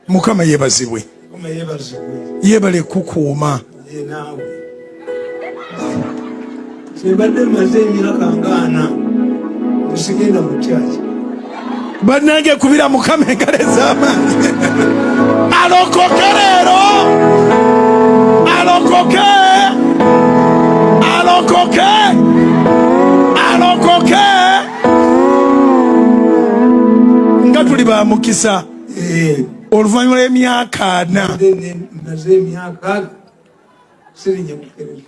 Mukama yebazibwe. Yebale kukuuma. Sebadde maze emyaka ngana tusigenda mu kyaki. Bannange kubira Mukama engalo ez'amaanyi. Alokoke leero. Alokoke. Alokoke. Alokoke. Nga tuli ba mukisa. Oluvannyuma lw'emyaka 4. Maze emyaka sirinya mukerezi.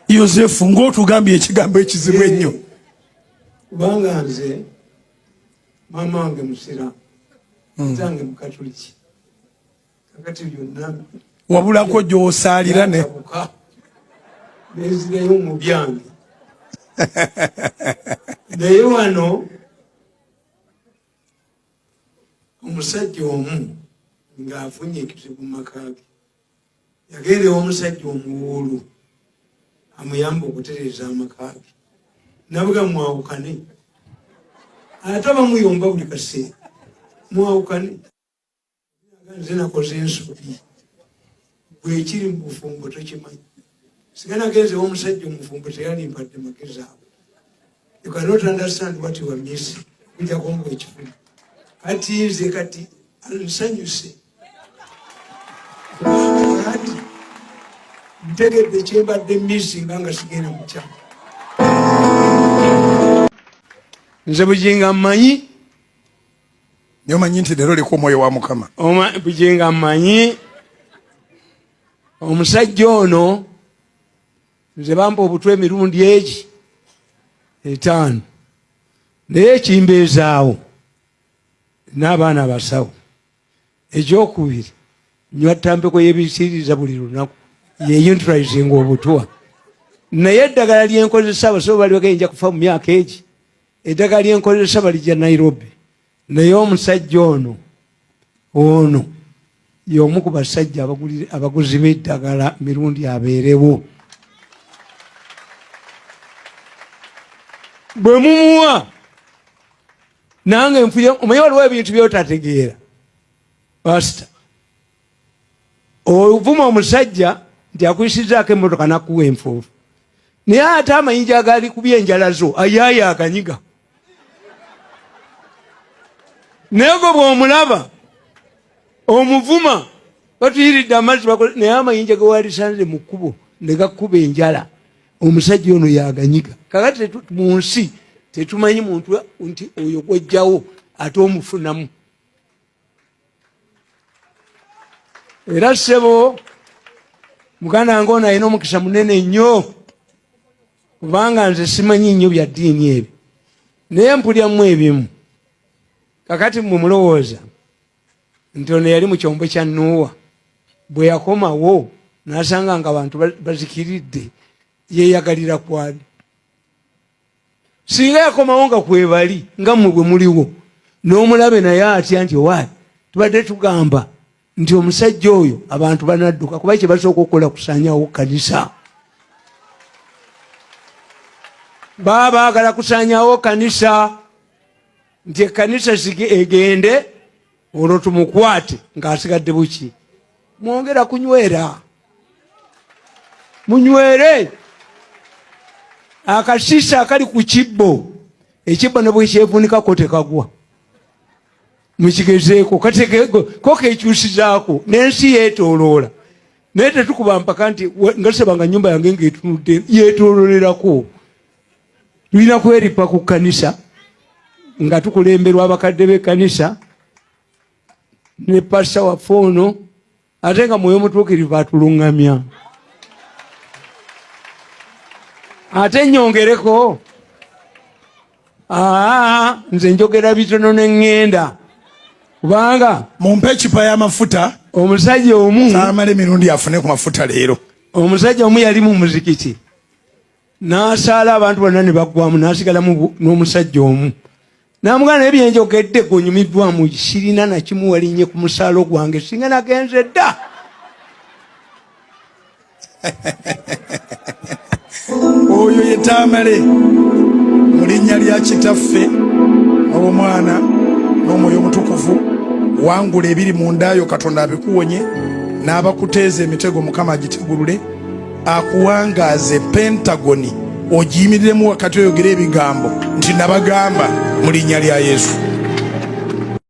Yosefu ng'otugambye ekigambo ekizibu ennyo. Kubanga nze mama wange musira, nzange mukatuliki. Kakati byonna wabulako gy'osaalira ne nezireyo mu byange. Naye wano omusajja omu ng'afunye ekizibu mu maka ge, yagendewo omusajja omuwuulu amuyamba okutereeza amaka ge, nabuga mwawukane, ate bamuyomba buli kaseera, mwawukane. Nze nakoze ensobi, bwekiri mu bufumbo tokimanyi. Sigana genzewo omusajja omufumbo teyalimpadde magezi ago. You cannot understand what you are missing. Kujja kumba ekifuba. Kati nze kati nsanyuse. Kati ntegedde kyembadde missing nga sigenda mu kyama. Nze Bujjingo mmanyi. Nyomanyi nti leero liko omwoyo wa Mukama. Bujjingo mmanyi. Omusajja ono nze bampa obutwe emirundi egi 5 naye ekimbeezaawo n'abaana abasawo. Ekyokubiri nywa ttampeko y'ebisiiriza buli lunaku yeeyintraizinga obutwa, naye eddagala lyenkozesa abasawo bali bagenda kufa mu myaka egi, eddagala lyenkozesa balijja Nairobi. Naye omusajja ono y'omu ku basajja abaguzi b'eddagala mirundi abeerewo. Bwe mumuwa nange nfuye, omanyi waliwo ebintu byotategeera pasita. Ovuma omusajja nti akuyisizaako emmotoka nakuwa enfuufu, naye ate amayinja agali ku byenjala zo ayaayo aganyiga. Naye gwe bw'omulaba omuvuma batuyiridde amazzi, naye amayinja ge walisanze mu kkubo ne gakkuba enjala, omusajja ono yaganyiga. Kakati mu nsi tetumanyi muntu nti oyo gwejjawo ate omufunamu. Era ssebo muganda wange ono alina omukisa munene nnyo, kubanga nze simanyi nnyo bya ddiini ebyo, naye mpulyamu ebimu. Kakati mumulowooza nti ono yali mu kyombo kya Nawa, bwe yakomawo n'asanga nga abantu bazikiridde, yeeyagalira kwali. Singa yakomawo nga kwebali nga mmwe bwe muliwo, n'omulabe naye atya nti owaayi tubadde tugamba nti omusajja oyo abantu banadduka, kuba kye basooka okukola kusaanyawo kanisa. Baba baagala kusaanyawo kanisa, nti ekanisa egende olwo tumukwate ng'asigadde buki. Mwongera kunywera, munywere. Akasiisa akali ku kibbo, ekibbo ne bwe kyevunikako tekagwa. Mukigezeeko ko kekyusizaako n'ensi yeetooloola, naye tetukuba mpaka nti nga sebanga nnyumba yange ng'etunudde yeetoololerako. Tulina kweripa ku kanisa nga tukulemberwa abakadde b'ekkanisa ne pasita waffe ono, ate nga Mwoyo Mutuukirivu atuluŋŋamya. Ate nyongereko, nze njogera bitono ne ŋŋenda, kubanga mumpe ekipa y'amafuta omusajja omu Tamale Mirundi afune ku mafuta leero. Omusajja omu yali mu muzikiti n'asaala, abantu bonna ne baggwamu, n'asigalamu n'omusajja omu. Namugana naye byenjogedde gonyumiddwamu sirina na kimu walinnye ku musaalo gwange, singa nagenze dda. Oyo ye Tamale. mu linnya lya Kitaffe n'Omwana n'Omwoyo Omutukuvu, wangula ebiri mundayo, Katonda abikuwonye, n'abakuteeza emitego Mukama agitegulule, akuwangaaze Pentagoni, ogiyimiremu wakati oyogera ebigambo nti nabagamba mu linnya lya Yesu.